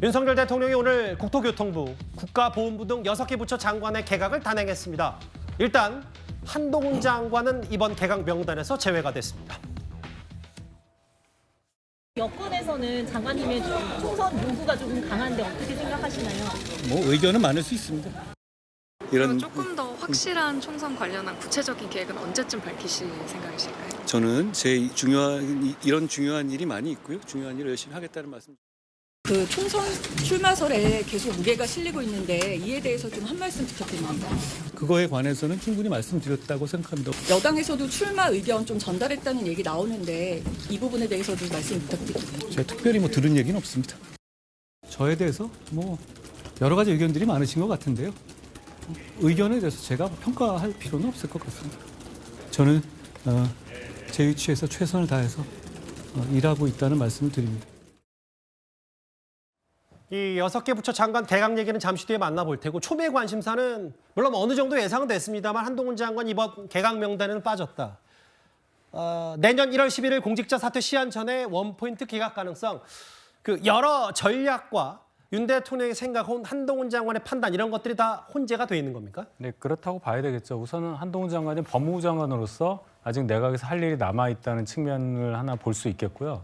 윤석열 대통령이 오늘 국토교통부, 국가보훈부 등 6개 부처 장관의 개각을 단행했습니다. 일단 한동훈 장관은 이번 개각 명단에서 제외가 됐습니다. 여권에서는 장관님의 총선 요구가 조금 강한데 어떻게 생각하시나요? 의견은 많을 수 있습니다. 이런 조금 더 확실한 총선 관련한 구체적인 계획은 언제쯤 밝히실 생각이실까요? 저는 이런 중요한 일이 많이 있고요. 중요한 일을 열심히 하겠다는 말씀. 그 총선 출마설에 계속 무게가 실리고 있는데 이에 대해서 좀 한 말씀 부탁드립니다. 그거에 관해서는 충분히 말씀드렸다고 생각합니다. 여당에서도 출마 의견 좀 전달했다는 얘기 나오는데 이 부분에 대해서도 말씀 부탁드립니다. 제가 특별히 들은 얘기는 없습니다. 저에 대해서 여러 가지 의견들이 많으신 것 같은데요. 의견에 대해서 제가 평가할 필요는 없을 것 같습니다. 저는 제 위치에서 최선을 다해서 일하고 있다는 말씀을 드립니다. 이 6개 부처 장관 개각 얘기는 잠시 뒤에 만나볼 테고 초미의 관심사는 물론 어느 정도 예상됐습니다만 한동훈 장관 이번 개각 명단에는 빠졌다. 내년 1월 11일 공직자 사퇴 시한 전에 원포인트 개각 가능성, 그 여러 전략과 윤 대통령의 생각, 한동훈 장관의 판단 이런 것들이 다 혼재가 돼 있는 겁니까? 네, 그렇다고 봐야 되겠죠. 우선은 한동훈 장관이 법무부 장관으로서 아직 내각에서 할 일이 남아있다는 측면을 하나 볼 수 있겠고요.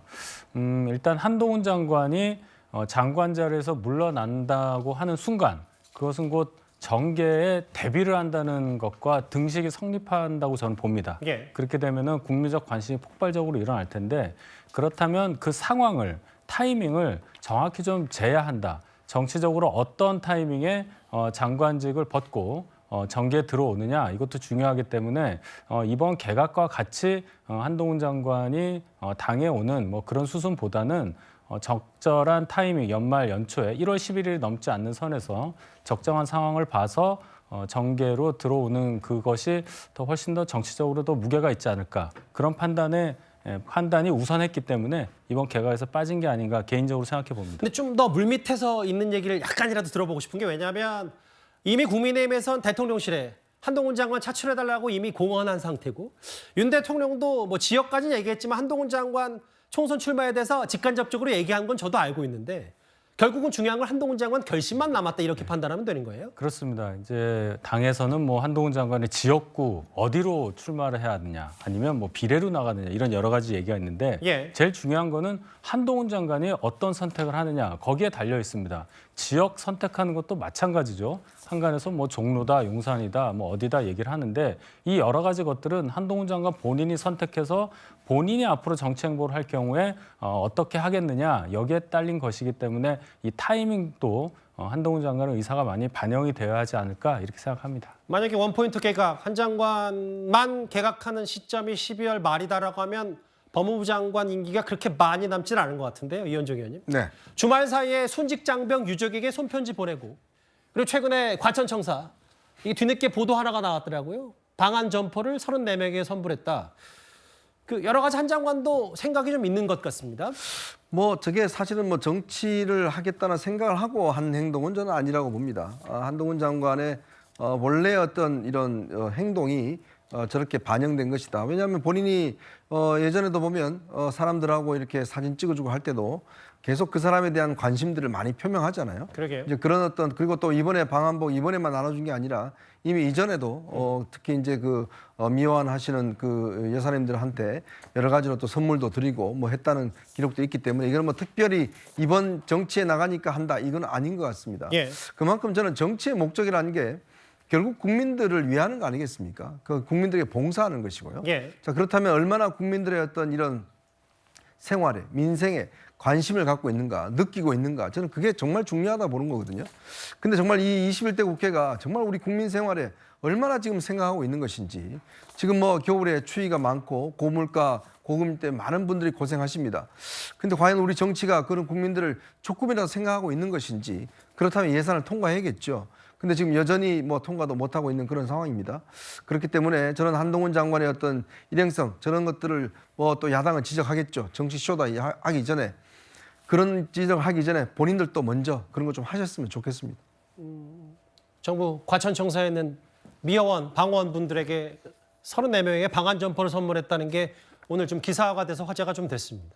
일단 한동훈 장관이 장관 자리에서 물러난다고 하는 순간 그것은 곧 정계에 대비를 한다는 것과 등식이 성립한다고 저는 봅니다. 예. 그렇게 되면은 국민적 관심이 폭발적으로 일어날 텐데 그렇다면 그 상황을 타이밍을 정확히 좀 재야 한다. 정치적으로 어떤 타이밍에 장관직을 벗고 정계에 들어오느냐 이것도 중요하기 때문에 이번 개각과 같이 한동훈 장관이 당에 오는 그런 수순보다는 적절한 타이밍, 연말 연초에 1월 11일이 넘지 않는 선에서 적정한 상황을 봐서 정계로 들어오는 그것이 더 훨씬 더 정치적으로도 무게가 있지 않을까. 그런 판단이 우선했기 때문에 이번 개각에서 빠진 게 아닌가 개인적으로 생각해 봅니다. 근데 좀 더 물밑에서 있는 얘기를 약간이라도 들어보고 싶은 게 왜냐하면 이미 국민의힘에선 대통령실에 한동훈 장관 차출해달라고 이미 공언한 상태고 윤 대통령도 지역까지는 얘기했지만 한동훈 장관 총선 출마에 대해서 직간접적으로 얘기한 건 저도 알고 있는데 결국은 중요한 건 한동훈 장관 결심만 남았다 이렇게 판단하면 되는 거예요? 그렇습니다. 이제 당에서는 한동훈 장관의 지역구 어디로 출마를 해야 하느냐 아니면 비례로 나가느냐 이런 여러 가지 얘기가 있는데 예. 제일 중요한 거는 한동훈 장관이 어떤 선택을 하느냐 거기에 달려 있습니다. 지역 선택하는 것도 마찬가지죠. 한간에서 종로다, 용산이다, 어디다 얘기를 하는데 이 여러 가지 것들은 한동훈 장관 본인이 선택해서 본인이 앞으로 정치 행보를 할 경우에 어떻게 하겠느냐 여기에 딸린 것이기 때문에 이 타이밍도 한동훈 장관의 의사가 많이 반영이 되어야 하지 않을까 이렇게 생각합니다. 만약에 원포인트 개각, 한 장관만 개각하는 시점이 12월 말이다라고 하면 법무부 장관 임기가 그렇게 많이 남지는 않은 것 같은데요. 이현정 의원님. 네. 주말 사이에 순직 장병 유족에게 손편지 보내고 그리고 최근에 과천청사 이게 뒤늦게 보도 하나가 나왔더라고요. 방한 점퍼를 34명에게 선물했다. 그 여러 가지 한 장관도 생각이 좀 있는 것 같습니다. 저게 사실은 정치를 하겠다는 생각을 하고 한 행동은 저는 아니라고 봅니다. 한동훈 장관의 원래 어떤 이런 행동이 저렇게 반영된 것이다. 왜냐하면 본인이 예전에도 보면 사람들하고 이렇게 사진 찍어주고 할 때도 계속 그 사람에 대한 관심들을 많이 표명하잖아요. 그러게요. 이제 그런 그리고 또 이번에 방한복 이번에만 나눠준 게 아니라 이미 이전에도 특히 이제 미화하시는 그 여사님들한테 여러 가지로 또 선물도 드리고 했다는 기록도 있기 때문에 이건 특별히 이번 정치에 나가니까 한다 이건 아닌 것 같습니다. 예. 그만큼 저는 정치의 목적이라는 게 결국 국민들을 위하는 거 아니겠습니까? 그 국민들에게 봉사하는 것이고요. 예. 자, 그렇다면 얼마나 국민들의 어떤 이런 생활에, 민생에 관심을 갖고 있는가, 느끼고 있는가, 저는 그게 정말 중요하다 보는 거거든요. 근데 정말 이 21대 국회가 정말 우리 국민 생활에 얼마나 지금 생각하고 있는 것인지, 지금 겨울에 추위가 많고 고물가, 고금 때문에 많은 분들이 고생하십니다. 근데 과연 우리 정치가 그런 국민들을 조금이라도 생각하고 있는 것인지, 그렇다면 예산을 통과해야겠죠. 근데 지금 여전히 통과도 못하고 있는 그런 상황입니다. 그렇기 때문에 저는 한동훈 장관의 어떤 일행성, 저런 것들을 또 야당은 지적하겠죠. 정치 쇼다 하기 전에. 그런 지적을 하기 전에 본인들도 먼저 그런 거 좀 하셨으면 좋겠습니다. 정부 과천청사에 있는 미화원, 방원분들에게 34명에게 방한 점퍼를 선물했다는 게 오늘 좀 기사화가 돼서 화제가 좀 됐습니다.